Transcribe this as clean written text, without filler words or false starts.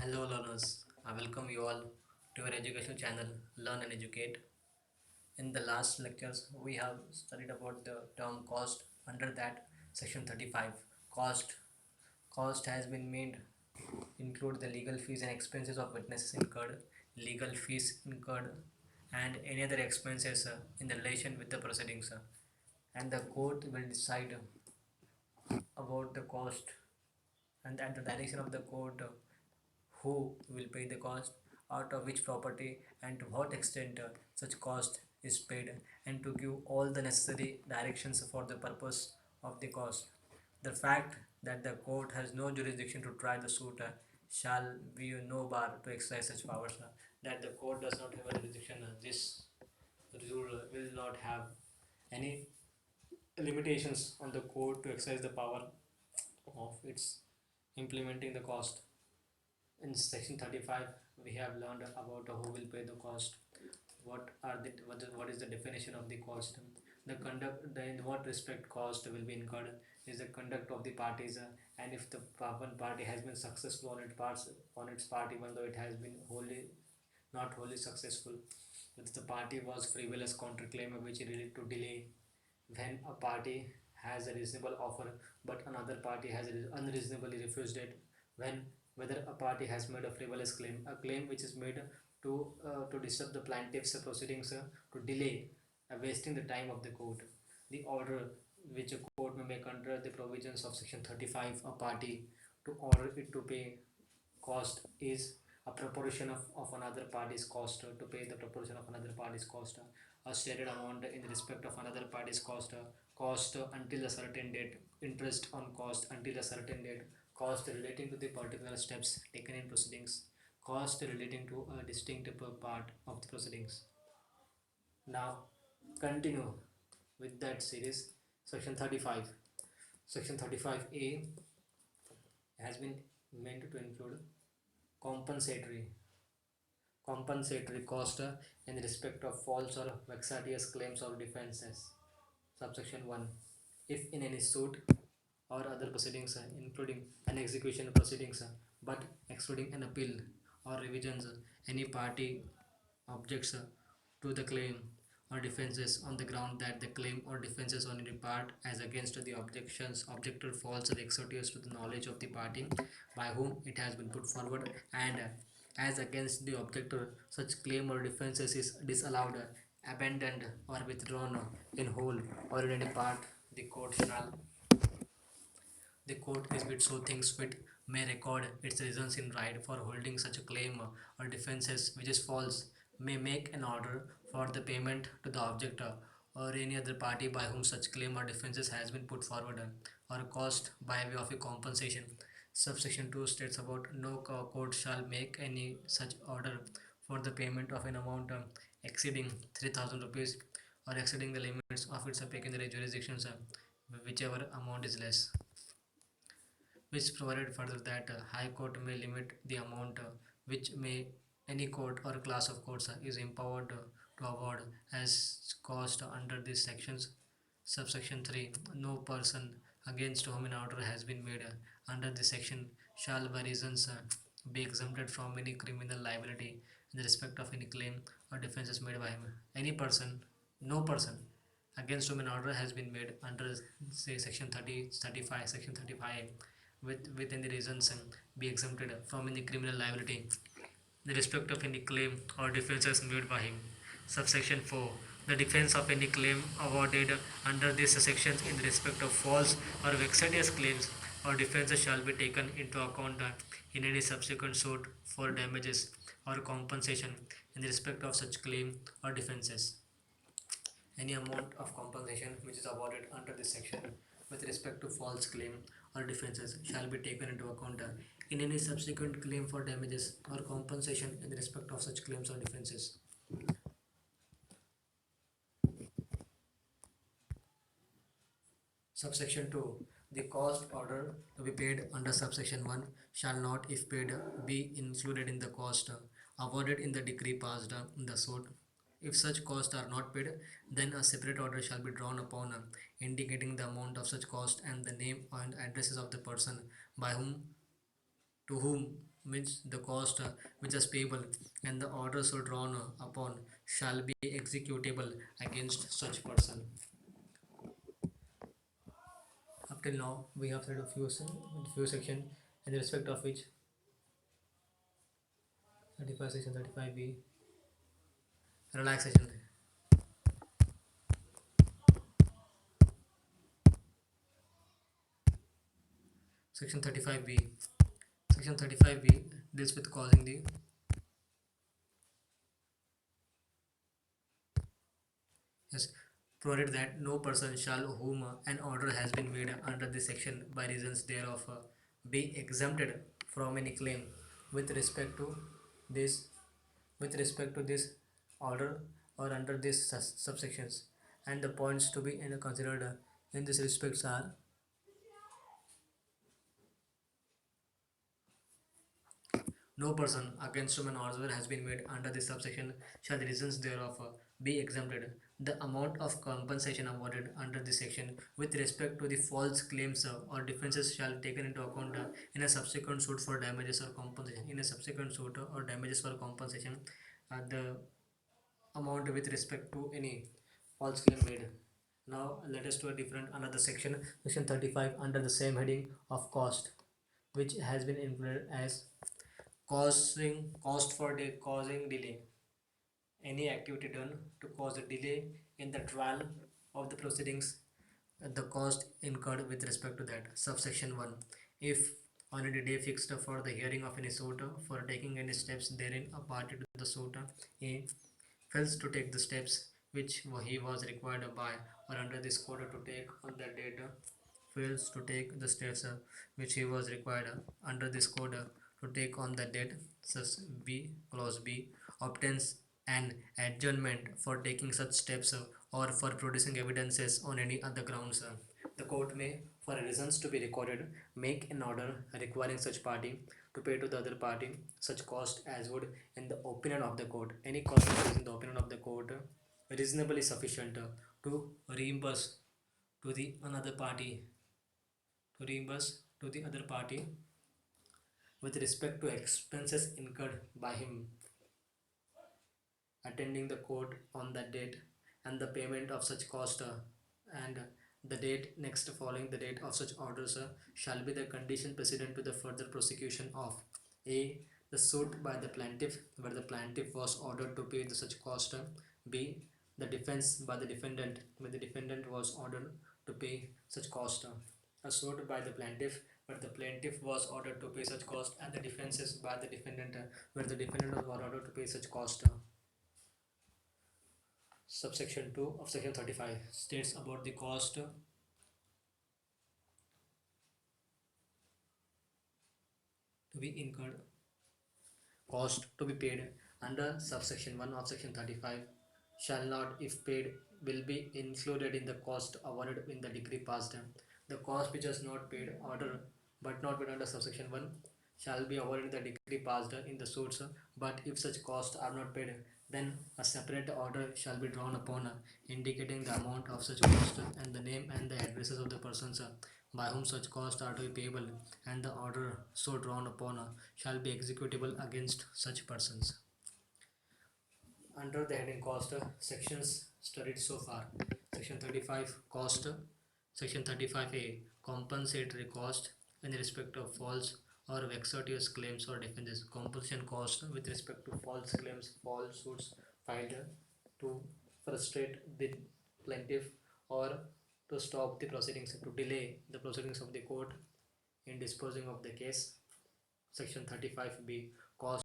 Hello learners, I welcome you all to our educational channel Learn and Educate. In the last lectures, we have studied about the term cost. Under that, section 35, cost. Cost has been made include the legal fees and expenses of witnesses incurred, legal fees incurred, and any other expenses in the relation with the proceedings. And the court will decide about the cost and at the direction of the court who will pay the cost, out of which property, and to what extent such cost is paid, and to give all the necessary directions for the purpose of the cost. The fact that the court has no jurisdiction to try the suit shall be no bar to exercise such powers. That the court does not have a jurisdiction, this rule will not have any limitations on the court to exercise the power of its implementing the cost. In section 35, we have learned about who will pay the cost, what is the definition of the cost, the conduct, in what respect cost will be incurred, is the conduct of the parties, and if the one party has been successful on its part, even though it has been wholly not wholly successful, if the party was frivolous counterclaim which related to delay, when a party has a reasonable offer but another party has unreasonably refused it, when whether a party has made a frivolous claim, a claim which is made to disturb the plaintiff's proceedings, to delay wasting the time of the court, the order which a court may make under the provisions of section 35 a party to order it to pay cost is a proportion of another party's cost, to pay the proportion of another party's cost, a stated amount in respect of another party's cost, cost until a certain date, interest on cost until a certain date, cost relating to the particular steps taken in proceedings, cost relating to a distinct part of the proceedings. Now continue with that series. Section 35. Section 35A has been meant to include compensatory cost in respect of false or vexatious claims or defenses. Subsection 1. If in any suit or other proceedings, including an execution proceedings, but excluding an appeal or revisions, any party objects to the claim or defenses on the ground that the claim or defenses on any part as against the objections objected falls or vexatious to the knowledge of the party by whom it has been put forward, and as against the objector such claim or defenses is disallowed, abandoned, or withdrawn in whole or in any part, the court is with so things fit may record its reasons in right for holding such a claim or defenses which is false, may make an order for the payment to the objector or any other party by whom such claim or defenses has been put forward, or cost by way of a compensation. Subsection 2 states about no court shall make any such order for the payment of an amount exceeding 3000 rupees or exceeding the limits of its pecuniary jurisdictions, whichever amount is less, which provided further that High Court may limit the amount which may any court or class of courts is empowered to award as cost under these sections. Subsection 3. No person against whom an order has been made under this section shall by reasons be exempted from any criminal liability in the respect of any claim or defenses made by him. Any person, no person against whom an order has been made under say section 30, 35, section 35 within the reasons be exempted from any criminal liability in the respect of any claim or defenses made by him. Subsection 4. The defense of any claim awarded under these sections in respect of false or vexatious claims or defenses shall be taken into account in any subsequent suit for damages or compensation in respect of such claim or defenses. Any amount of compensation which is awarded under this section with respect to false claim or defenses shall be taken into account in any subsequent claim for damages or compensation in respect of such claims or defenses. Subsection 2. The cost order to be paid under subsection 1 shall not, if paid, be included in the cost awarded in the decree passed in the suit. If such costs are not paid, then a separate order shall be drawn upon indicating the amount of such cost and the name and addresses of the person by whom to whom means the cost which is payable and the orders are drawn upon shall be executable against such person. Up till now, we have said a few section in respect of which 35 section 35b relaxation. Section 35b. Section 35b deals with causing the yes, provided that no person shall whom an order has been made under this section by reasons thereof be exempted from any claim with respect to this this order or under these subsections, and the points to be considered in this respects are: no person against whom an order has been made under this subsection shall the reasons thereof be exempted. The amount of compensation awarded under this section with respect to the false claims or defenses shall be taken into account in a subsequent suit for damages or compensation. In a subsequent suit or damages for compensation, the amount with respect to any false claim made. Now let us to a different another section, section 35 under the same heading of cost, which has been included as causing cost for causing delay. Any activity done to cause a delay in the trial of the proceedings, the cost incurred with respect to that. Subsection 1. If on a day fixed for the hearing of any suit for taking any steps therein a party to the suit A fails to take the steps which he was required by or under this code to take on that date, fails to take the steps which he was required under this code to take on the date, such B clause B obtains an adjournment for taking such steps or for producing evidences on any other grounds. The court may, for reasons to be recorded, make an order requiring such party to pay to the other party such cost as would, in the opinion of the court, any cost which is in the opinion of the court reasonably sufficient to reimburse to the another party to reimburse to the other party with respect to expenses incurred by him attending the court on that date, and the payment of such cost and the date next following the date of such orders shall be the condition precedent to the further prosecution of a the suit by the plaintiff where the plaintiff was ordered to pay the such cost, b the defense by the defendant where the defendant was ordered to pay such cost. A suit by the plaintiff where the plaintiff was ordered to pay such cost, and the defenses by the defendant where the defendant was ordered to pay such cost. Subsection 2 of section 35 states about the cost to be incurred, cost to be paid under subsection 1 of section 35 shall not, if paid, will be included in the cost awarded in the decree passed. The cost which is not paid order but not paid under subsection 1 shall be awarded in the decree passed in the suits, but if such costs are not paid, then a separate order shall be drawn upon indicating the amount of such cost and the name and the addresses of the persons by whom such costs are to be payable, and the order so drawn upon shall be executable against such persons. Under the heading cost, sections studied so far: section 35 cost, section 35a compensatory cost in respect of false or vexatious claims or defenses, compensation cost with respect to false claims, false suits filed to frustrate the plaintiff or to stop the proceedings, to delay the proceedings of the court in disposing of the case. Section 35b cost